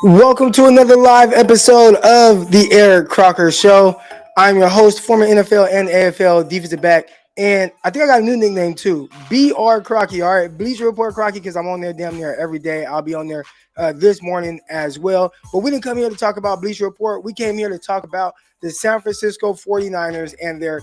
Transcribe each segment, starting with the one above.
Welcome to another live episode of the Eric Crocker Show. I'm your host, former NFL and AFL defensive back, and I think I got a new nickname too, BR Crocky. All right, Bleacher Report Crocky, because I'm on there damn near every day. I'll be on there this morning as well. But we didn't come here to talk about Bleacher Report. We came here to talk about the San Francisco 49ers and their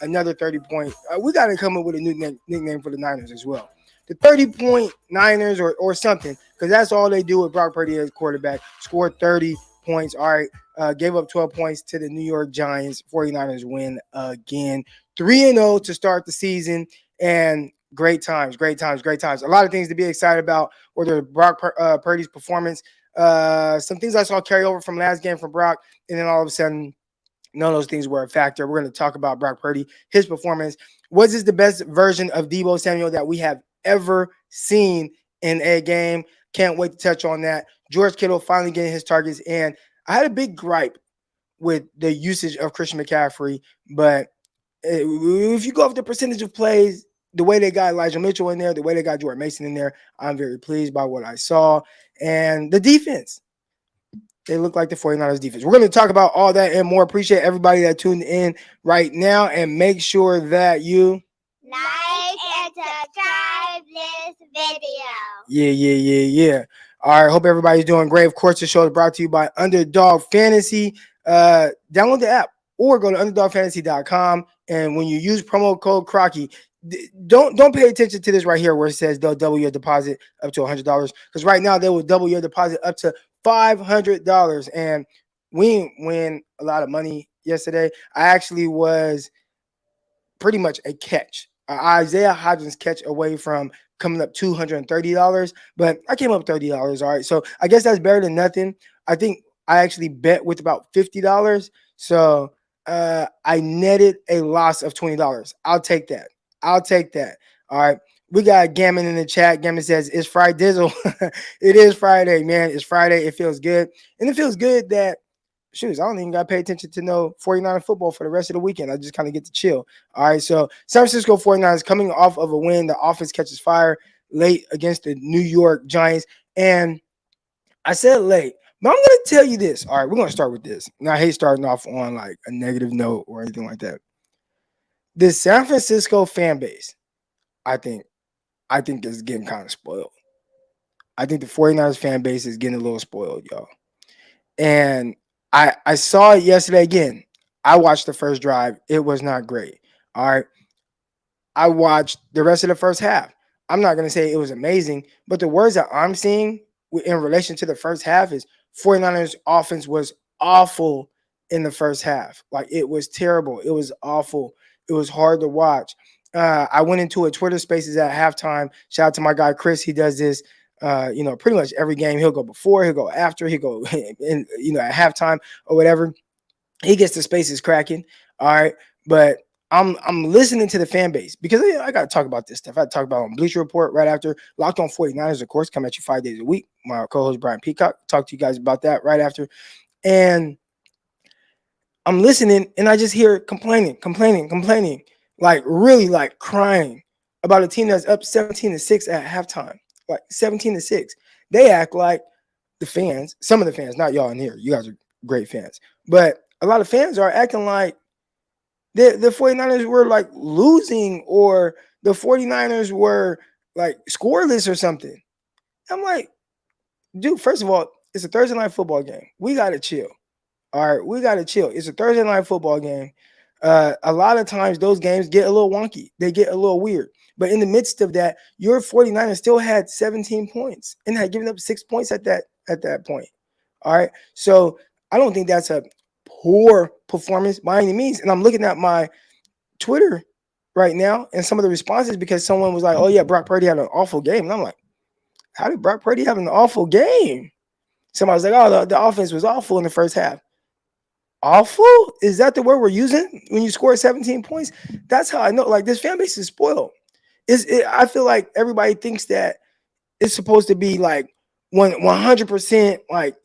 another 30-point. We got to come up with a new nickname for the Niners as well. The 30-point Niners or something, because that's all they do with Brock Purdy as quarterback. Scored 30 points. All right. Gave up 12 points to the New York Giants. 49ers win again. 3-0 to start the season. And great times. A lot of things to be excited about, whether Brock Purdy's performance. Some things I saw carry over from last game from Brock. And then all of a sudden, none of those things were a factor. We're going to talk about Brock Purdy, his performance. Was this the best version of Deebo Samuel that we have ever seen in a game? Can't wait to touch on that. George Kittle finally getting his targets. And I had a big gripe with the usage of Christian McCaffrey. But if you go off the percentage of plays, the way they got Elijah Mitchell in there, the way they got Jordan Mason in there, I'm very pleased by what I saw. And the defense. They look like the 49ers defense. We're going to talk about all that and more. Appreciate everybody that tuned in right now. And make sure that you like and subscribe this video. Yeah. All right. Hope everybody's doing great. Of course, the show is brought to you by Underdog Fantasy. Download the app or go to underdogfantasy.com. And when you use promo code Crocky, don't pay attention to this right here where it says they'll double your deposit up to $100, because right now they will double your deposit up to $500. And we win a lot of money yesterday. I actually was pretty much a catch. Isaiah Hodgins catch away from coming up $230, but I came up $30. All right. So I guess that's better than nothing. I think I actually bet with about $50. So I netted a loss of $20. I'll take that. All right. We got Gammon in the chat. Gammon says, it's Friday Dizzle. It is Friday, man. It's Friday. It feels good. And it feels good that, shoes, I don't even got to pay attention to no 49er football for the rest of the weekend. I just kind of get to chill. All right, so San Francisco 49ers coming off of a win. The offense catches fire late against the New York Giants. And I said late, but I'm going to tell you this. All right, we're going to start with this. Now, I hate starting off on like a negative note or anything like that. The San Francisco fan base, I think is getting kind of spoiled. I think the 49ers fan base is getting a little spoiled, y'all. And I saw it yesterday again. I watched the first drive. It was not great. All right. I watched the rest of the first half. I'm not going to say it was amazing, but the words that I'm seeing in relation to the first half is 49ers offense was awful in the first half. Like, it was terrible. It was awful. It was hard to watch. I went into a Twitter Spaces at halftime. Shout out to my guy Chris. He does this. Pretty much every game. He'll go before, he'll go after, he'll go in, at halftime or whatever. He gets the spaces cracking. All right. But I'm listening to the fan base because I got to talk about this stuff. I talk about on Bleacher Report right after. Locked on 49ers, of course, come at you 5 days a week. My co-host Brian Peacock talk to you guys about that right after. And I'm listening and I just hear complaining, like really like crying about a team that's up 17-6 at halftime. Like 17-6. They act like the fans, some of the fans, not y'all in here. You guys are great fans. But a lot of fans are acting like the 49ers were like losing, or the 49ers were like scoreless or something. I'm like, dude, first of all, it's a Thursday night football game. We got to chill. All right, we got to chill. It's a Thursday night football game. A lot of times those games get a little wonky. They get a little weird. But in the midst of that, your 49ers still had 17 points and had given up 6 points at that point. All right. So I don't think that's a poor performance by any means. And I'm looking at my Twitter right now and some of the responses, because someone was like, oh, yeah, Brock Purdy had an awful game. And I'm like, how did Brock Purdy have an awful game? Somebody was like, oh, the offense was awful in the first half. Awful? Is that the word we're using when you score 17 points? That's how I know. Like, this fan base is spoiled. I feel like everybody thinks that it's supposed to be like 100% like,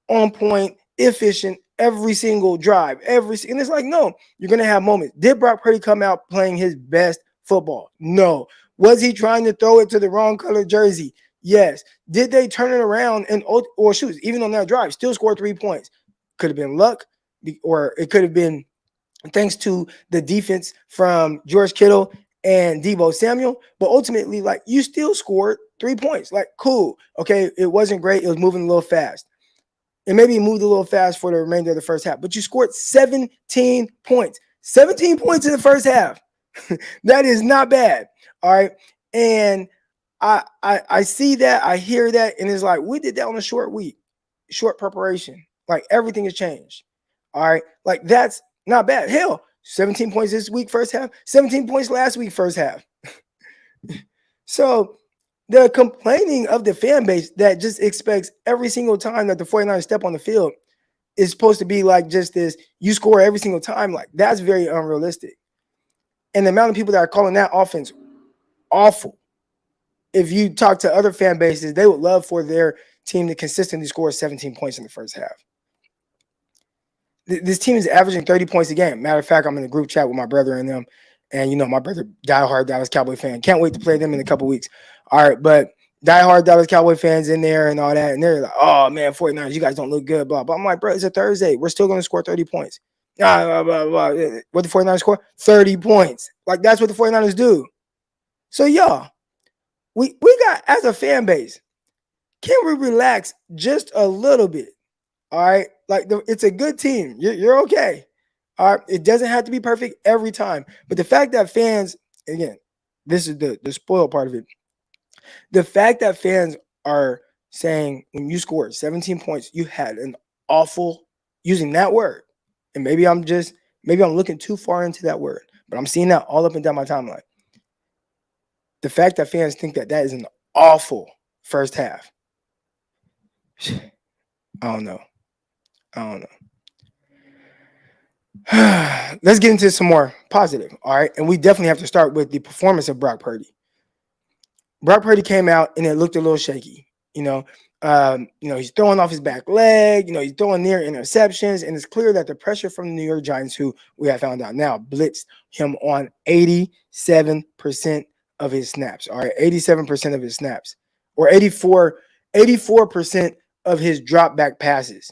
on point, efficient, every single drive, and it's like, no, you're going to have moments. Did Brock Purdy come out playing his best football? No. Was he trying to throw it to the wrong color jersey? Yes. Did they turn it around and or shoot, even on that drive, still score 3 points? Could have been luck, or it could have been thanks to the defense from George Kittle and Deebo Samuel. But ultimately, like, you still scored 3 points. Like, cool. Okay, it wasn't great. It was moving a little fast. And maybe it moved a little fast for the remainder of the first half. But you scored 17 points. 17 points in the first half. That is not bad. All right. And I see that, I hear that, and it's like, we did that on a short week, short preparation. Like, everything has changed. All right. Like, that's not bad. Hell, 17 points this week, first half, 17 points last week, first half. So the complaining of the fan base that just expects every single time that the 49ers step on the field is supposed to be like just this, you score every single time, like, that's very unrealistic. And the amount of people that are calling that offense awful, if you talk to other fan bases, they would love for their team to consistently score 17 points in the first half. This team is averaging 30 points a game. Matter of fact, I'm in a group chat with my brother and them. And, my brother, diehard Dallas Cowboy fan. Can't wait to play them in a couple weeks. All right, but diehard Dallas Cowboy fans in there and all that. And they're like, oh, man, 49ers, you guys don't look good, blah, blah. I'm like, bro, it's a Thursday. We're still going to score 30 points. Blah, blah, blah. What the 49ers score? 30 points. Like, that's what the 49ers do. So, y'all, we got, as a fan base, can we relax just a little bit? All right. Like, it's a good team. You're okay. All right. It doesn't have to be perfect every time. But the fact that fans, again, this is the spoiled part of it. The fact that fans are saying when you scored 17 points, you had an awful, using that word. And maybe I'm looking too far into that word, but I'm seeing that all up and down my timeline. The fact that fans think that is an awful first half. I don't know. Let's get into some more positive. All right. And we definitely have to start with the performance of Brock Purdy. Brock Purdy came out and it looked a little shaky. He's throwing off his back leg, he's throwing near interceptions, and it's clear that the pressure from the New York Giants, who we have found out now, blitzed him on 87% of his snaps. All right, 87% of his snaps, or 84% of his drop back passes.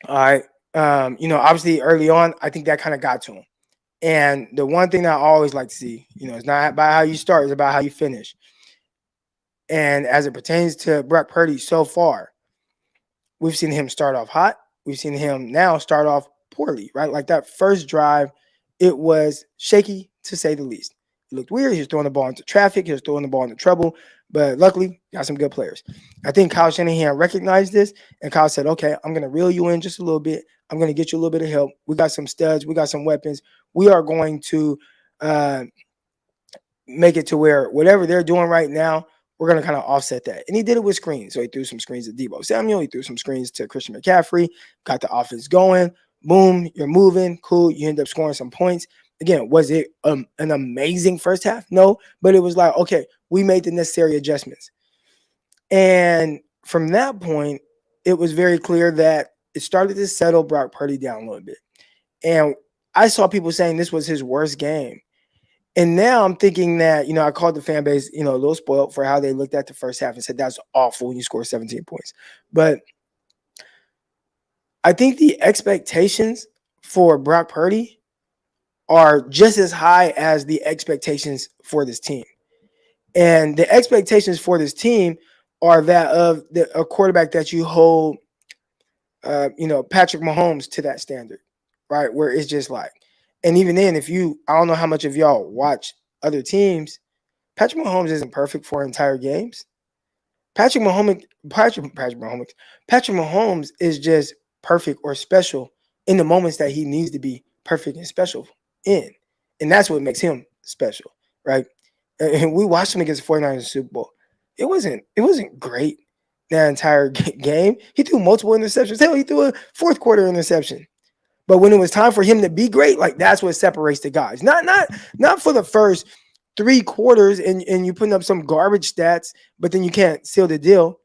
All right. Obviously early on, I think that kind of got to him. And the one thing that I always like to see, it's not about how you start, it's about how you finish. And as it pertains to Brock Purdy so far, we've seen him start off hot. We've seen him now start off poorly, right? Like that first drive, it was shaky to say the least. It looked weird. He was throwing the ball into traffic. He was throwing the ball into trouble. But luckily, got some good players. I think Kyle Shanahan recognized this, and Kyle said, okay, I'm going to reel you in just a little bit. I'm going to get you a little bit of help. We got some studs. We got some weapons. We are going to make it to where whatever they're doing right now, we're going to kind of offset that. And he did it with screens. So he threw some screens to Deebo Samuel. He threw some screens to Christian McCaffrey, got the offense going. Boom, you're moving. Cool. You end up scoring some points. Again, was it an amazing first half? No, but it was like, okay, we made the necessary adjustments. And from that point, it was very clear that it started to settle Brock Purdy down a little bit. And I saw people saying this was his worst game. And now I'm thinking that, I called the fan base, a little spoiled for how they looked at the first half and said that's awful when you score 17 points. But I think the expectations for Brock Purdy are just as high as the expectations for this team. And the expectations for this team are that of a quarterback that you hold, Patrick Mahomes to that standard, right? Where it's just like, and even then, I don't know how much of y'all watch other teams, Patrick Mahomes isn't perfect for entire games. Patrick Mahomes is just perfect or special in the moments that he needs to be perfect and special in. And that's what makes him special, right? And we watched him against the 49ers in the Super Bowl. It wasn't great that entire game. He threw multiple interceptions. Hell, he threw a fourth quarter interception. But when it was time for him to be great, like that's what separates the guys. Not for the first 3 quarters and you putting up some garbage stats, but then you can't seal the deal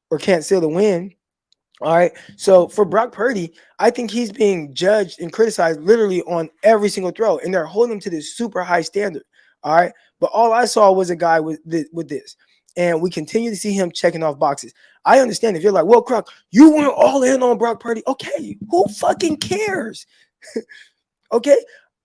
or can't seal the win. All right. So for Brock Purdy, I think he's being judged and criticized literally on every single throw, and they're holding him to this super high standard. All right. But all I saw was a guy with this. and we continue to see him checking off boxes. I understand if you're like, well, Croc, you went all in on Brock Purdy. Okay, who fucking cares? Okay,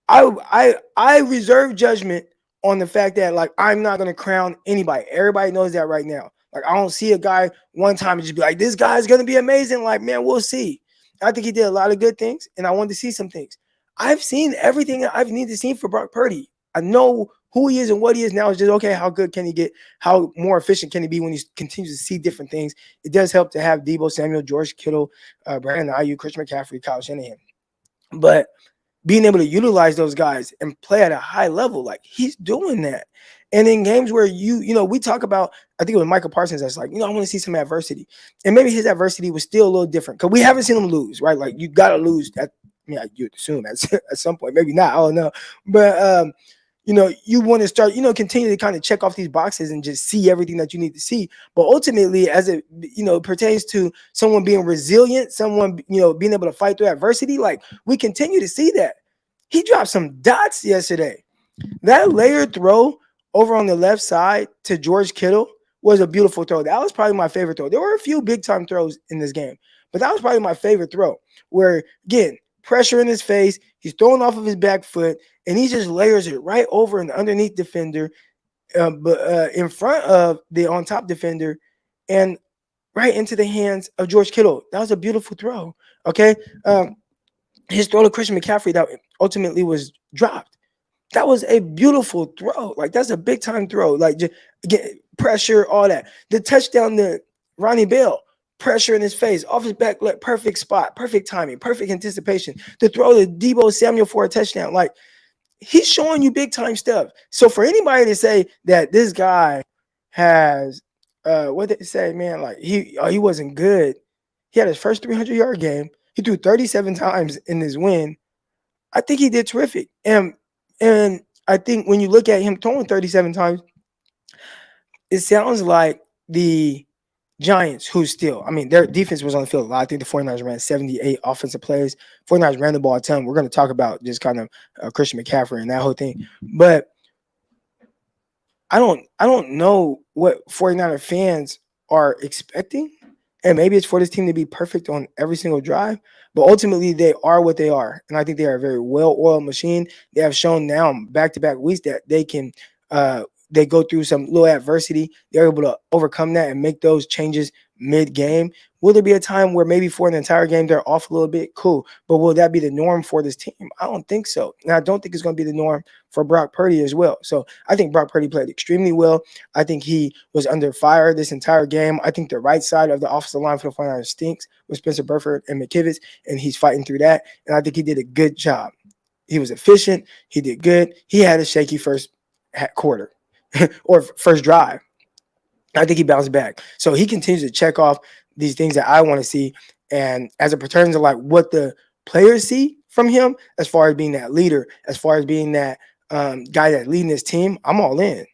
I reserve judgment on the fact that like I'm not gonna crown anybody. Everybody knows that right now. Like I don't see a guy one time and just be like, this guy's gonna be amazing. Like man, we'll see. I think he did a lot of good things, and I wanted to see some things. I've seen everything I've needed to see for Brock Purdy. I know who he is and what he is now. Is just okay. How good can he get? How more efficient can he be when he continues to see different things? It does help to have Deebo Samuel, George Kittle, Brandon Ayuk, Christian McCaffrey, Kyle Shanahan, but being able to utilize those guys and play at a high level, like he's doing that. And in games where we talk about, I think it was Michael Parsons that's like, I want to see some adversity. And maybe his adversity was still a little different because we haven't seen him lose, right? Like you got to lose. You'd assume at some point, maybe not, I don't know. But, you want to start, continue to kind of check off these boxes and just see everything that you need to see. But ultimately, as it, pertains to someone being resilient, someone, being able to fight through adversity, like we continue to see that. He dropped some dots yesterday. That layered throw over on the left side to George Kittle was a beautiful throw. That was probably my favorite throw. There were a few big time throws in this game, but that was probably my favorite throw where, again, pressure in his face, he's throwing off of his back foot, and he just layers it right over and underneath defender, but in front of the on top defender, and right into the hands of George Kittle. That was a beautiful throw. Okay. His throw to Christian McCaffrey that ultimately was dropped. That was a beautiful throw. Like that's a big time throw. Like just get pressure, all that. The touchdown to Ronnie Bell, pressure in his face, off his back, like perfect spot, perfect timing, perfect anticipation. To throw to Deebo Samuel for a touchdown, like he's showing you big time stuff. So for anybody to say that this guy has, what did they say, man? Like he wasn't good. He had his first 300-yard game. He threw 37 times in this win. I think he did terrific. And I think when you look at him throwing 37 times, it sounds like the Giants, who still, their defense was on the field a lot. I think the 49ers ran 78 offensive plays. 49ers ran the ball a ton. We're going to talk about just kind of Christian McCaffrey and that whole thing. But I don't know what 49er fans are expecting. And maybe it's for this team to be perfect on every single drive, but ultimately they are what they are. And I think they are a very well-oiled machine. They have shown now back-to-back weeks that they can they go through some little adversity. They're able to overcome that and make those changes mid-game. Will there be a time where maybe for an entire game they're off a little bit? Cool. But will that be the norm for this team? I don't think so. And I don't think it's going to be the norm for Brock Purdy as well. So I think Brock Purdy played extremely well. I think he was under fire this entire game. I think the right side of the offensive line for the 49ers stinks with Spencer Burford and McKivitz, and he's fighting through that. And I think he did a good job. He was efficient. He did good. He had a shaky first quarter or first drive. I think he bounced back. So he continues to check off these things that I want to see. And as it pertains to like what the players see from him, as far as being that leader, as far as being that guy that's leading this team, I'm all in.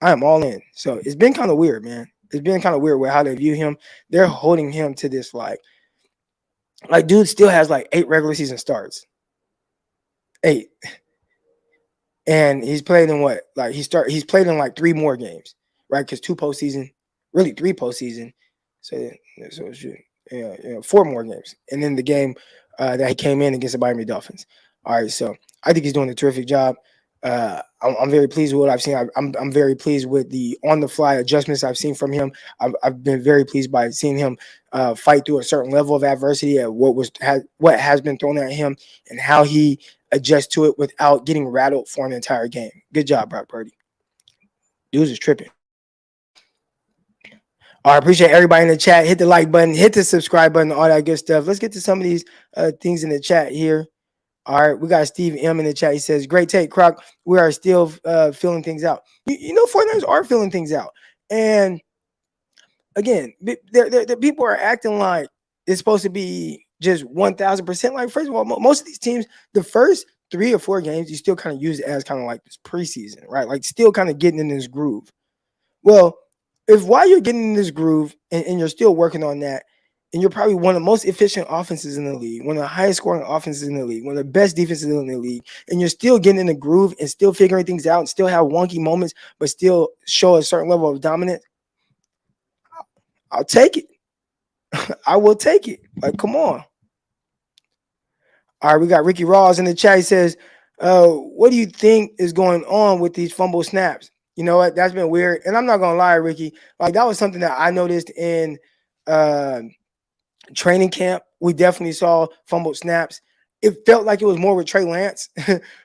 I am all in. So it's been kind of weird, man. It's been kind of weird with how they view him. They're holding him to this like dude still has like 8 regular season starts. 8. And he's played in what? Like he's played in like 3 more games, right? Because 2 postseason, really 3 postseason. So 4 more games. And then the game that he came in against the Miami Dolphins. All right, so I think he's doing a terrific job. I'm very pleased with what I've seen. I'm very pleased with the on-the-fly adjustments I've seen from him. I've been very pleased by seeing him fight through a certain level of adversity at what has been thrown at him and how he adjusts to it without getting rattled for an entire game. Good job, Brock Purdy. Dudes is tripping. I appreciate everybody in the chat. Hit the like button, hit the subscribe button, all that good stuff. Let's get to some of these things in the chat here. All right, we got Steve M in the chat. He says, great take, Croc. We are still filling things out. 49ers are filling things out. And again, the people are acting like it's supposed to be just 1,000%. Like, first of all, most of these teams, the first 3 or 4 games, you still kind of use it as kind of like this preseason, right? Like still kind of getting in this groove. Well, if while you're getting in this groove and you're still working on that, and you're probably one of the most efficient offenses in the league, one of the highest scoring offenses in the league, one of the best defenses in the league, and you're still getting in the groove and still figuring things out and still have wonky moments, but still show a certain level of dominance, I'll take it. I will take it. Like, come on. All right, we got Ricky Rawls in the chat. He says, what do you think is going on with these fumble snaps? You know what? That's been weird. And I'm not going to lie, Ricky. Like, that was something that I noticed in training camp. We definitely saw fumbled snaps. It felt like it was more with Trey Lance,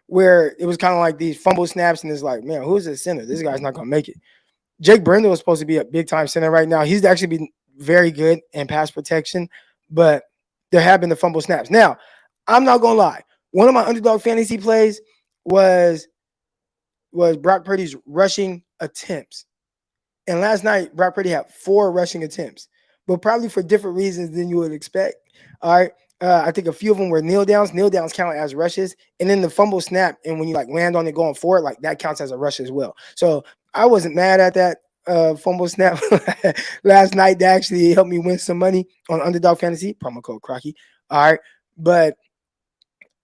where it was kind of like these fumble snaps, and it's like, man, who's the center? This guy's not going to make it. Jake Brendel was supposed to be a big-time center right now. He's actually been very good in pass protection, but there have been the fumble snaps. Now, I'm not going to lie. One of my underdog fantasy plays was Brock Purdy's rushing attempts. And last night, Brock Purdy had 4 rushing attempts, but probably for different reasons than you would expect. All right. I think a few of them were kneel downs. Kneel downs count as rushes. And then the fumble snap, and when you like land on it going forward, like that counts as a rush as well. So I wasn't mad at that fumble snap last night. That actually helped me win some money on underdog fantasy. Promo code Crocky. All right. But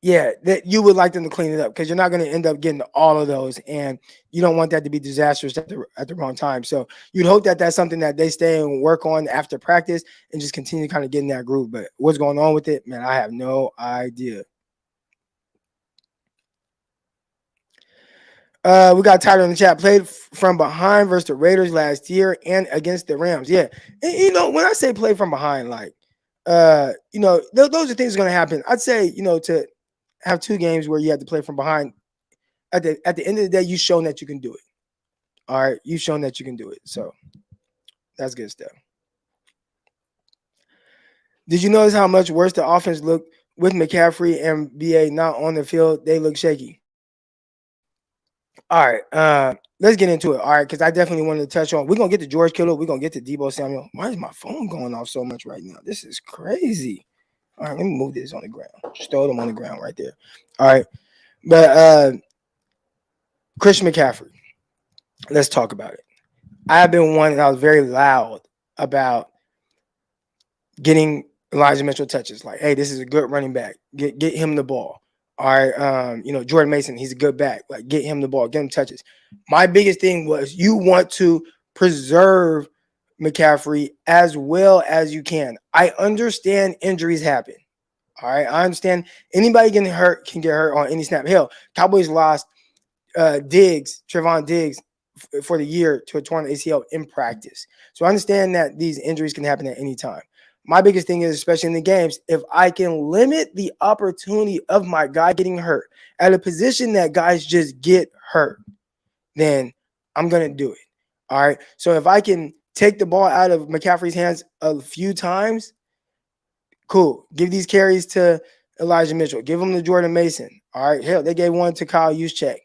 yeah, that you would like them to clean it up because you're not going to end up getting all of those, and you don't want that to be disastrous at the wrong time. So you'd hope that that's something that they stay and work on after practice and just continue to kind of get in that groove. But what's going on with it, man, I have no idea. We got Tyler in the chat. Played from behind versus the Raiders last year and against the Rams. Yeah, and, you know, when I say play from behind, like, you know, those are things going to happen. I'd say, you know, to have 2 games where you have to play from behind. At the end of the day, you've shown that you can do it. All right, you've shown that you can do it. So that's good stuff. Did you notice how much worse the offense looked with McCaffrey and BA not on the field? They look shaky. All right, let's get into it. All right, because I definitely wanted to touch on. We're gonna get to George Kittle. We're gonna get to Deebo Samuel. Why is my phone going off so much right now? This is crazy. All right, let me move this on the ground. Just throw them on the ground right there. All right, but Christian McCaffrey. Let's talk about it. I've been one that I was very loud about getting Elijah Mitchell touches. Like, hey, this is a good running back. Get him the ball. All right, you know, Jordan Mason, he's a good back. Like, get him the ball, get him touches. My biggest thing was you want to preserve McCaffrey as well as you can. I understand injuries happen. All right, I understand anybody getting hurt can get hurt on any snap. Hell, Cowboys lost Trevon Diggs for the year to a torn ACL in practice. So I understand that these injuries can happen at any time. My biggest thing is, especially in the games, if I can limit the opportunity of my guy getting hurt at a position that guys just get hurt, then I'm going to do it. All right. So if I can take the ball out of McCaffrey's hands a few times, cool. Give these carries to Elijah Mitchell. Give them to Jordan Mason. All right. Hell, they gave one to Kyle Juszczyk.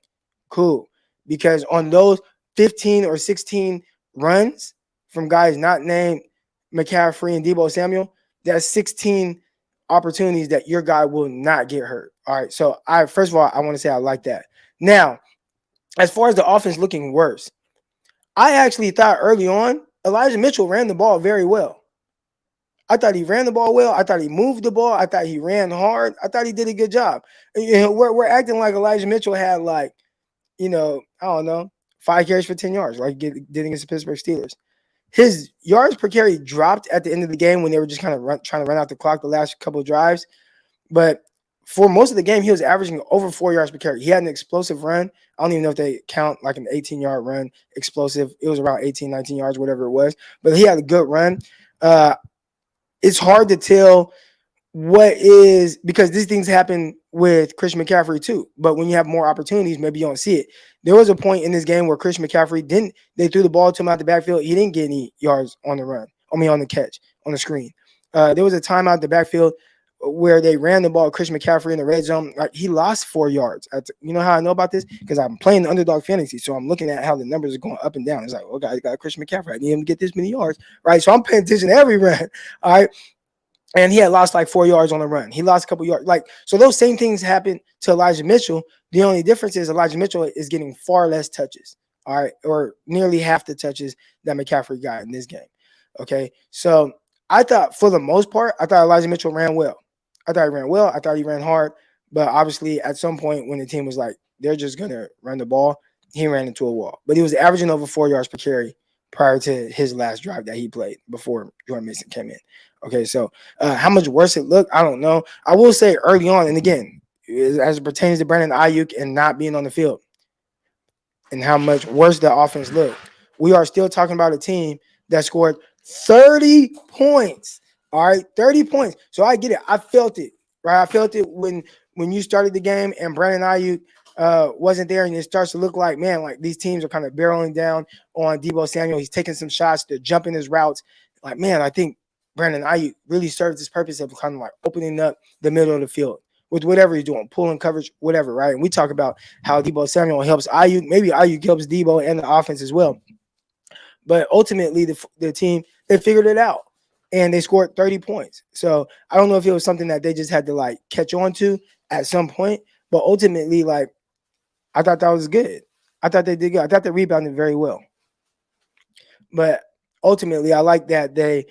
Cool. Because on those 15 or 16 runs from guys not named McCaffrey and Deebo Samuel, that's 16 opportunities that your guy will not get hurt. All right. So first of all, I want to say I like that. Now, as far as the offense looking worse, I actually thought early on Elijah Mitchell ran the ball very well. I thought he ran the ball well. I thought he moved the ball. I thought he ran hard. I thought he did a good job. You know, we're acting like Elijah Mitchell had like, you know, I don't know, 5 carries for 10 yards, like did against the Pittsburgh Steelers. His yards per carry dropped at the end of the game when they were just kind of trying to run out the clock the last couple of drives. But for most of the game, he was averaging over 4 yards per carry. He had an explosive run. I don't even know if they count like an 18-yard run explosive. It was around 18, 19 yards, whatever it was. But he had a good run. It's hard to tell what is, because these things happen with Christian McCaffrey too. But when you have more opportunities, maybe you don't see it. There was a point in this game where Christian McCaffrey they threw the ball to him out the backfield. He didn't get any yards on the run. On the catch, on the screen. There was a time out the backfield where they ran the ball, Christian McCaffrey in the red zone. Like, he lost 4 yards. You know how I know about this? Because I'm playing the underdog fantasy. So I'm looking at how the numbers are going up and down. It's like, okay, I got Christian McCaffrey. I need him to get this many yards, right? So I'm paying attention to every run, all right? And he had lost like 4 yards on the run. He lost a couple yards. Like, so those same things happen to Elijah Mitchell. The only difference is Elijah Mitchell is getting far less touches, all right, or nearly half the touches that McCaffrey got in this game. Okay, so I thought for the most part, I thought Elijah Mitchell ran well. I thought he ran well. I thought he ran hard. But obviously, at some point when the team was like, they're just gonna run the ball, he ran into a wall. But he was averaging over 4 yards per carry prior to his last drive that he played before Jordan Mason came in. Okay, so how much worse it looked, I don't know. I will say early on, and again, as it pertains to Brandon Ayuk and not being on the field, and how much worse the offense looked. We are still talking about a team that scored 30 points. All right, 30 points. So I get it. I felt it, right? I felt it when you started the game and Brandon Ayuk wasn't there, and it starts to look like, man, like these teams are kind of barreling down on Deebo Samuel. He's taking some shots, they're jumping his routes. Like, man, I think Brandon Ayuk really serves this purpose of kind of like opening up the middle of the field with whatever he's doing, pulling coverage, whatever, right? And we talk about how Deebo Samuel helps Ayuk. Maybe Ayuk helps Deebo and the offense as well. But ultimately, the team, they figured it out, and they scored 30 points. So I don't know if it was something that they just had to, like, catch on to at some point. But ultimately, like, I thought that was good. I thought they did good. I thought they rebounded very well. But ultimately, I like that they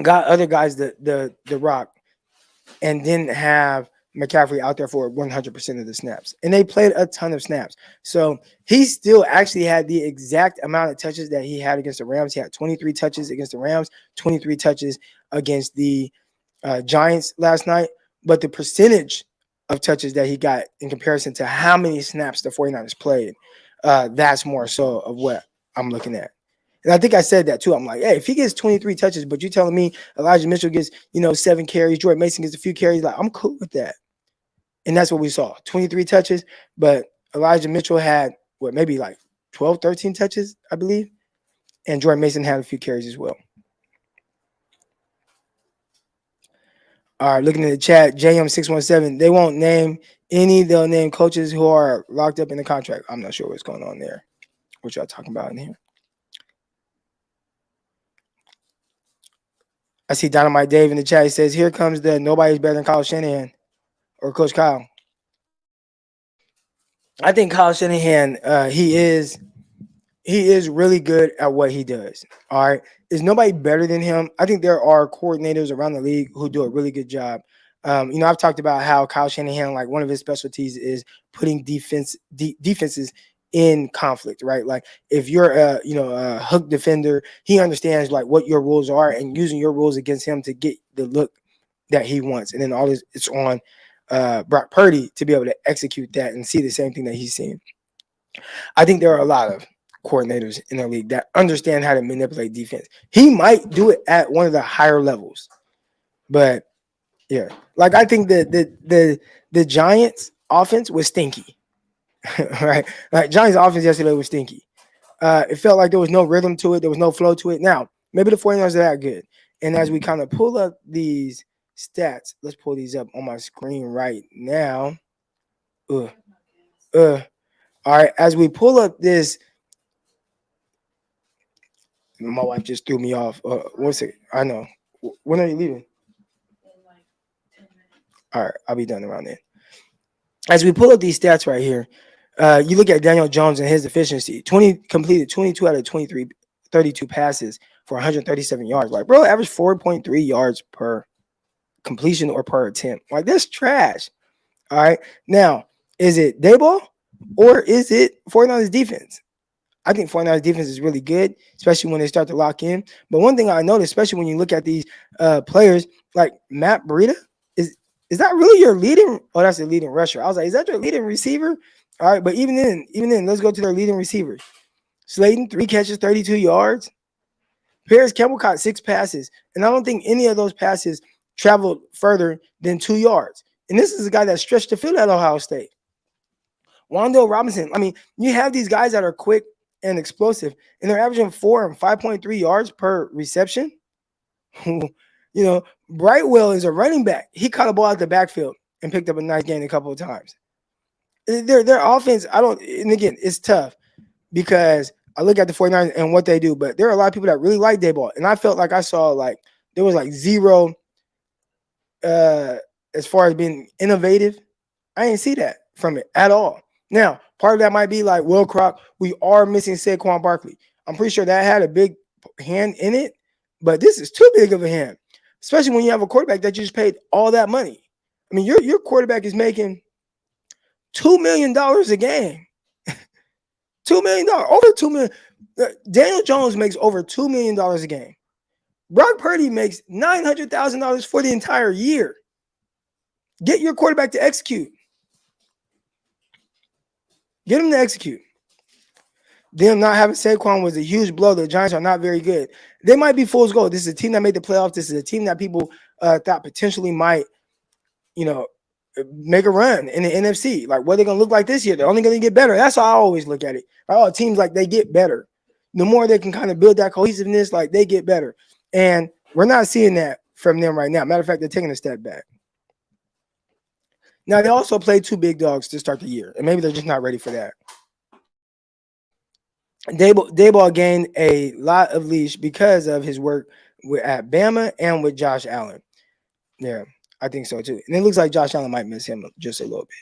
got other guys the rock and didn't have McCaffrey out there for 100% of the snaps. And they played a ton of snaps. So he still actually had the exact amount of touches that he had against the Rams. He had 23 touches against the Rams, 23 touches against the Giants last night. But the percentage of touches that he got in comparison to how many snaps the 49ers played, that's more so of what I'm looking at. And I think I said that too. I'm like, hey, if he gets 23 touches, but you're telling me Elijah Mitchell gets, 7 carries, Jordan Mason gets a few carries, like, I'm cool with that. And that's what we saw. 23 touches, but Elijah Mitchell had maybe like 12, 13 touches, I believe. And Jordan Mason had a few carries as well. All right, looking at the chat, JM617, they won't name any, they'll name coaches who are locked up in the contract. I'm not sure what's going on there. What y'all talking about in here? I see Dynamite Dave in the chat. He says, here comes the nobody's better than Kyle Shanahan or Coach Kyle. I think Kyle Shanahan, he is really good at what he does. All right. Is nobody better than him? I think there are coordinators around the league who do a really good job. I've talked about how Kyle Shanahan, like, one of his specialties is putting defenses in conflict, right? Like, if you're a hook defender, he understands like what your rules are and using your rules against him to get the look that he wants. And then all this, it's on Brock Purdy to be able to execute that and see the same thing that he's seeing. I think there are a lot of coordinators in the league that understand how to manipulate defense. He might do it at one of the higher levels, but yeah, like, I think that the Giants offense was stinky. Right? Like, Giants offense yesterday was stinky. It felt like there was no rhythm to it. There was no flow to it. Now, maybe the 49ers are that good. And as we kind of pull up these stats, let's pull these up on my screen right now. All right, as we pull up this, my wife just threw me off. 1 second. I know. When are you leaving? All right, I'll be done around then. As we pull up these stats right here, you look at Daniel Jones and his efficiency. Completed 22 out of 23, 32 passes for 137 yards. Like, bro, average 4.3 yards per completion or per attempt. Like, that's trash. All right. Now, is it Dayball or is it 49ers defense? I think 49ers defense is really good, especially when they start to lock in. But one thing I noticed, especially when you look at these players, like Matt Breida, is that really your leading? Oh, that's the leading rusher. I was like, is that your leading receiver? All right, but even then, let's go to their leading receiver. Slayton, 3 catches, 32 yards. Paris Campbell caught 6 passes, and I don't think any of those passes traveled further than 2 yards. And this is a guy that stretched the field at Ohio State. Wandale Robinson. I mean, you have these guys that are quick and explosive, and they're averaging 4 and 5.3 yards per reception. Brightwell is a running back. He caught a ball out the backfield and picked up a nice gain a couple of times. Their offense, and again, it's tough because I look at the 49ers and what they do, but there are a lot of people that really like Dayball. And I felt like I saw, like, there was like zero as far as being innovative. I didn't see that from it at all. Now, part of that might be like, well, Croc, we are missing Saquon Barkley. I'm pretty sure that had a big hand in it, But this is too big of a hand, especially when you have a quarterback that you just paid all that money. I mean, your quarterback is making $2 million a game. $2 million, over $2 million. Daniel Jones makes over $2 million a game. Brock Purdy makes $900,000 for the entire year. Get your quarterback to execute. Get him to execute. Them not having Saquon was a huge blow. The Giants are not very good. They might be fool's gold. This is a team that made the playoffs. This is a team that people thought potentially might, make a run in the NFC. Like, what they're going to look like this year. They're only going to get better. That's how I always look at it. Like, oh, teams, like, they get better. The more they can kind of build that cohesiveness, like, they get better. And we're not seeing that from them right now. Matter of fact, they're taking a step back. Now, they also played two big dogs to start the year, and maybe they're just not ready for that. Deebo gained a lot of leash because of his work at Bama and with Josh Allen. Yeah, I think so too. And it looks like Josh Allen might miss him just a little bit.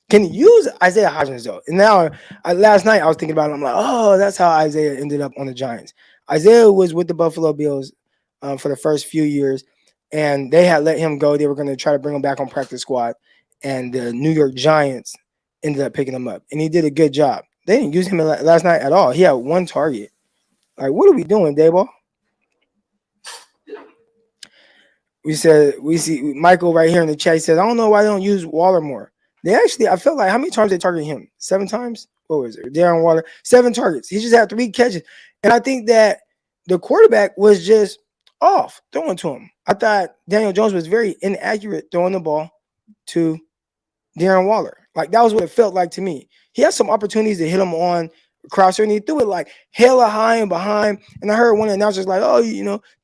Can you use Isaiah Hodgins though? And now, last night I was thinking about it. I'm like, oh, that's how Isaiah ended up on the Giants. Isaiah was with the Buffalo Bills for the first few years, and they had let him go. They were going to try to bring him back on practice squad, and the New York Giants ended up picking him up, and he did a good job. They didn't use him last night at all. He had one target. Like, what are we doing, Deebo? We see Michael right here in the chat. He says, I don't know why they don't use Waller more. They actually, I felt like, how many times they targeted him? 7 times? What was it? Darren Waller, 7 targets. He just had 3 catches. And I think that the quarterback was just off throwing to him. I thought Daniel Jones was very inaccurate throwing the ball to Darren Waller. Like, that was what it felt like to me. He had some opportunities to hit him on crosser, and he threw it like hella high and behind. And I heard one of the announcers like, oh,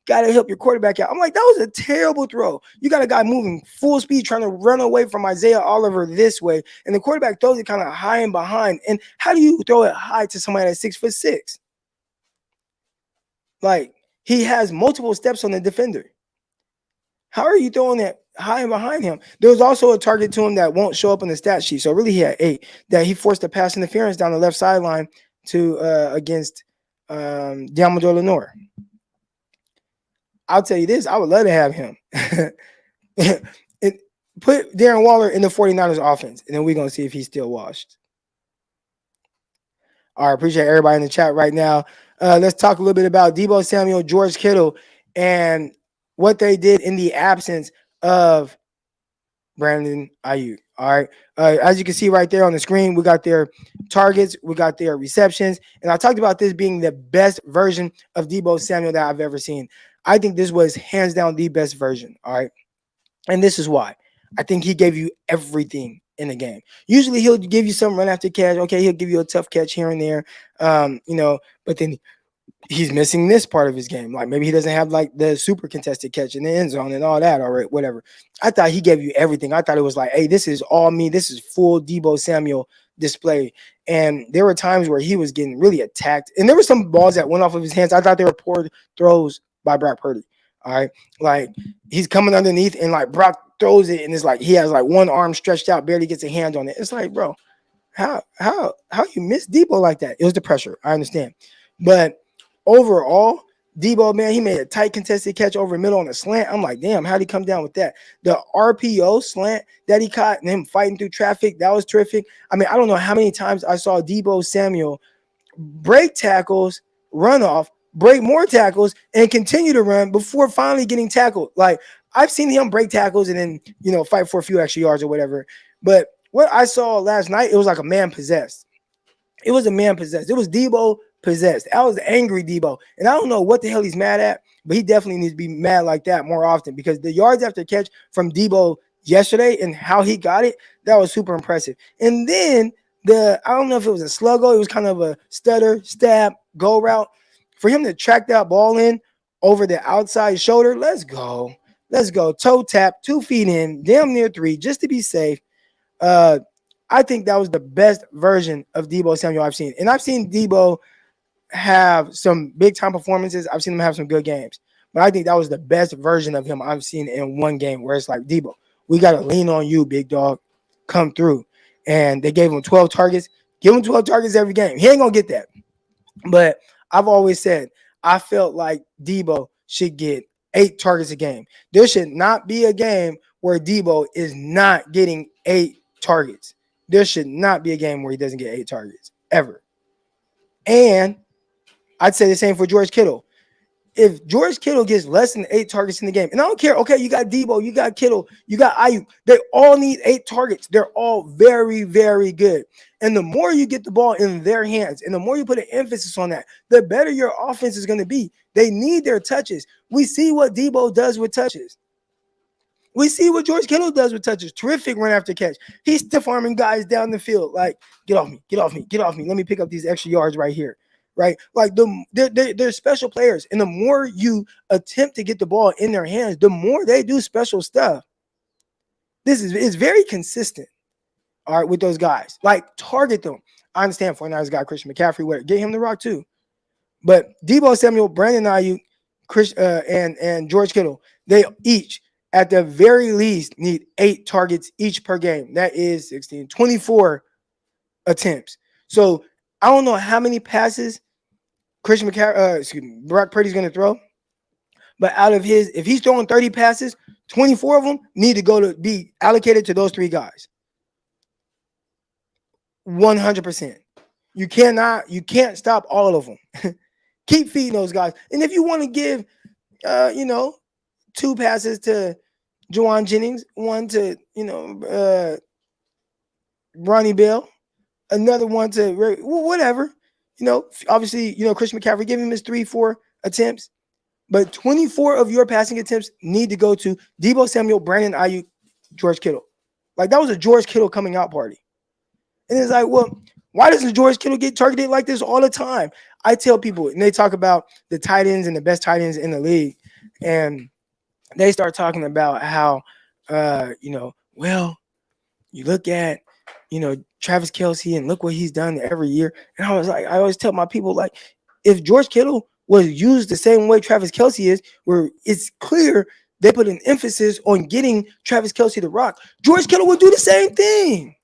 got to help your quarterback out. I'm like, that was a terrible throw. You got a guy moving full speed trying to run away from Isaiah Oliver this way, and the quarterback throws it kind of high and behind. And how do you throw it high to somebody that's 6'6"? Like, he has multiple steps on the defender. How are you throwing that high and behind him? There was also a target to him that won't show up on the stat sheet. So really he had 8 that he forced a pass interference down the left sideline to against Diamador Lenore. I'll tell you this, I would love to have him. Put Darren Waller in the 49ers offense, and then we're going to see if he's still washed. All right, appreciate everybody in the chat right now. Let's talk a little bit about Deebo Samuel, George Kittle, and what they did in the absence of Brandon Ayuk. All right. As you can see right there on the screen, we got their targets, we got their receptions, and I talked about this being the best version of Deebo Samuel that I've ever seen. I think this was hands down the best version. All right. And this is why. I think he gave you everything in the game. Usually he'll give you some run after catch. Okay, he'll give you a tough catch here and there. But then he's missing this part of his game. Like, maybe he doesn't have like the super contested catch in the end zone and all that. All right, whatever. I thought he gave you everything. I thought it was like, hey, this is all me. This is full Deebo Samuel display. And there were times where he was getting really attacked. And there were some balls that went off of his hands. I thought they were poor throws by Brock Purdy. All right. Like, he's coming underneath and like Brock throws it, and it's like he has like one arm stretched out, barely gets a hand on it. It's like, bro, how you miss Deebo like that? It was the pressure. I understand. But overall, Deebo, man, he made a tight contested catch over the middle on a slant. I'm like, damn, how'd he come down with that? The RPO slant that he caught and him fighting through traffic, that was terrific. I mean, I don't know how many times I saw Deebo Samuel break tackles, run off, break more tackles, and continue to run before finally getting tackled. Like, I've seen him break tackles and then, fight for a few extra yards or whatever. But what I saw last night, it was like a man possessed. It was a man possessed. It was Deebo possessed. I was angry Deebo. And I don't know what the hell he's mad at, but he definitely needs to be mad like that more often, because the yards after catch from Deebo yesterday and how he got it, that was super impressive. And then I don't know if it was a sluggo, it was kind of a stutter, stab, go route. For him to track that ball in over the outside shoulder, let's go. Let's go. Toe tap, 2 feet in, damn near 3, just to be safe. I think that was the best version of Deebo Samuel I've seen. And I've seen Deebo have some big-time performances. I've seen him have some good games. But I think that was the best version of him I've seen in one game, where it's like, Deebo, we got to lean on you, big dog. Come through. And they gave him 12 targets. Give him 12 targets every game. He ain't going to get that. But I've always said, I felt like Deebo should get 8 targets a game. There should not be a game where Deebo is not getting 8 targets. There should not be a game where he doesn't get 8 targets ever. And I'd say the same for George Kittle. If George Kittle gets less than 8 targets in the game, and I don't care, okay, you got Deebo, you got Kittle, you got Ayuk, they all need 8 targets. They're all very, very good. And the more you get the ball in their hands and the more you put an emphasis on that, the better your offense is going to be. They need their touches. We see what Deebo does with touches. We see what George Kittle does with touches. Terrific run after catch. He's stiff arming guys down the field. Like, get off me, get off me, get off me. Let me pick up these extra yards right here. Right? Like they're special players. And the more you attempt to get the ball in their hands, the more they do special stuff. It's very consistent. All right, with those guys. Like, target them. I understand 49ers got Christian McCaffrey. Get him the rock too. But Deebo Samuel, Brandon Ayuk, and George Kittle, they each at the very least need 8 targets each per game. That is 16, 24 attempts. So I don't know how many passes Brock Purdy's going to throw. But out of his, if he's throwing 30 passes, 24 of them need to go to be allocated to those 3 guys. 100%. You can't stop all of them. Keep feeding those guys. And if you want to give, 2 passes to Juwan Jennings, 1 to, Ronnie Bell, another 1 to whatever. Obviously, Christian McCaffrey, give him his 3-4 attempts. But 24 of your passing attempts need to go to Deebo Samuel, Brandon Ayuk, George Kittle. Like, that was a George Kittle coming out party. And it's like, well, why doesn't George Kittle get targeted like this all the time? I tell people, and they talk about the tight ends and the best tight ends in the league. And they start talking about how, well, you look at, Travis Kelce and look what he's done every year. And I was like, I always tell my people, like, if George Kittle was used the same way Travis Kelce is, where it's clear they put an emphasis on getting Travis Kelce to rock, George Kittle would do the same thing.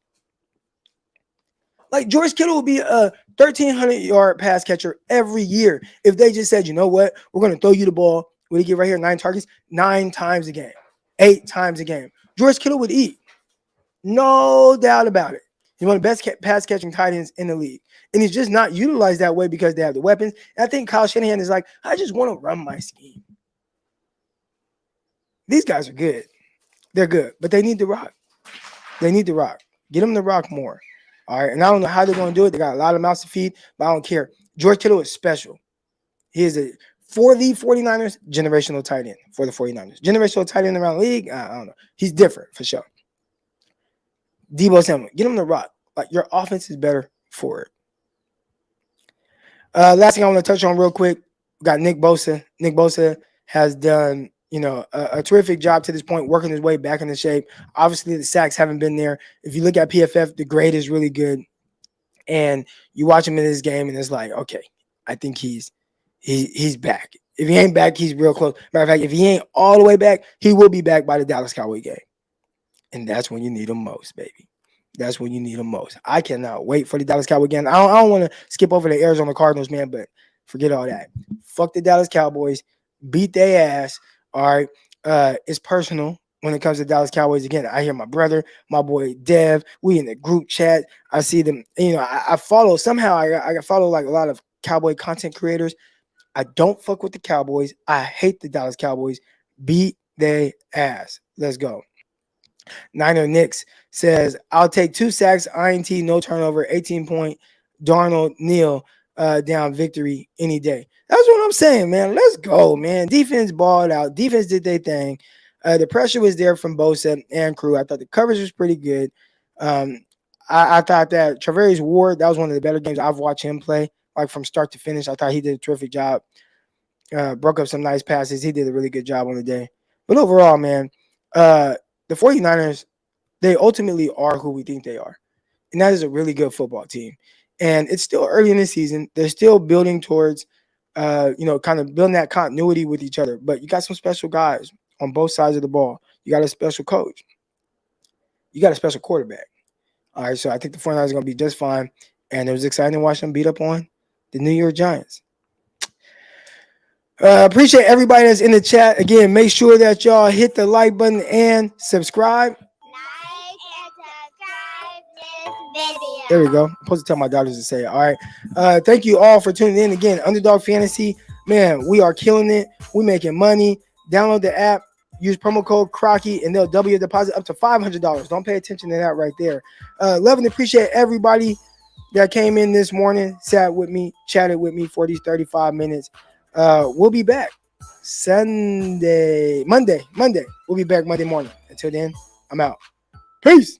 Like, George Kittle would be a 1,300-yard pass catcher every year if they just said, you know what, we're going to throw you the ball. What do you get right here? 9 targets, 9 times a game, 8 times a game. George Kittle would eat. No doubt about it. He's one of the best pass catching tight ends in the league. And he's just not utilized that way because they have the weapons. And I think Kyle Shanahan is like, I just want to run my scheme. These guys are good. They're good, but they need to rock. They need to rock. Get them to rock more. All right. And I don't know how they're going to do it. They got a lot of mouths to feed, but I don't care. George Kittle is special. He is for the 49ers, generational tight end for the 49ers. Generational tight end around the league, I don't know. He's different for sure. Deebo Samuel, get him to rock. Like, your offense is better for it. Last thing I want to touch on real quick, we got Nick Bosa. Nick Bosa has done, a terrific job to this point, working his way back into shape. Obviously, the sacks haven't been there. If you look at PFF, the grade is really good. And you watch him in this game, and it's like, okay, I think he's back. If he ain't back, he's real close. Matter of fact, if he ain't all the way back, he will be back by the Dallas Cowboy game. And that's when you need him most, baby. That's when you need him most. I cannot wait for the Dallas Cowboys again. I don't want to skip over the Arizona Cardinals, man, but forget all that. Fuck the Dallas Cowboys. Beat their ass. All right. It's personal when it comes to Dallas Cowboys. Again, I hear my brother, my boy Dev. We in the group chat. I see them. I follow somehow. I follow like a lot of Cowboy content creators. I don't fuck with the Cowboys. I hate the Dallas Cowboys. Beat their ass. Let's go. Niner Knicks says, I'll take 2 sacks, INT, no turnover, 18-point, Darnold, Neal, down victory any day. That's what I'm saying, man. Let's go, man. Defense balled out. Defense did their thing. The pressure was there from Bosa and crew. I thought the coverage was pretty good. I thought that Travarius Ward, that was one of the better games I've watched him play, like from start to finish. I thought he did a terrific job. Broke up some nice passes. He did a really good job on the day. But overall, man, the 49ers, they ultimately are who we think they are. And that is a really good football team. And it's still early in the season. They're still building towards, kind of building that continuity with each other. But you got some special guys on both sides of the ball. You got a special coach. You got a special quarterback. All right, so I think the 49ers are going to be just fine. And it was exciting to watch them beat up on the New York Giants. Appreciate everybody that's in the chat. Again, make sure that y'all hit the like button and subscribe. Like and subscribe this video. There we go. I'm supposed to tell my daughters to say it. All right. Thank you all for tuning in again. Underdog Fantasy. Man, we are killing it. We making money. Download the app. Use promo code Crocky and they'll double your deposit up to $500. Don't pay attention to that right there. Love and appreciate everybody that came in this morning, sat with me, chatted with me for these 35 minutes. We'll be back Monday. We'll be back Monday morning. Until then, I'm out. Peace.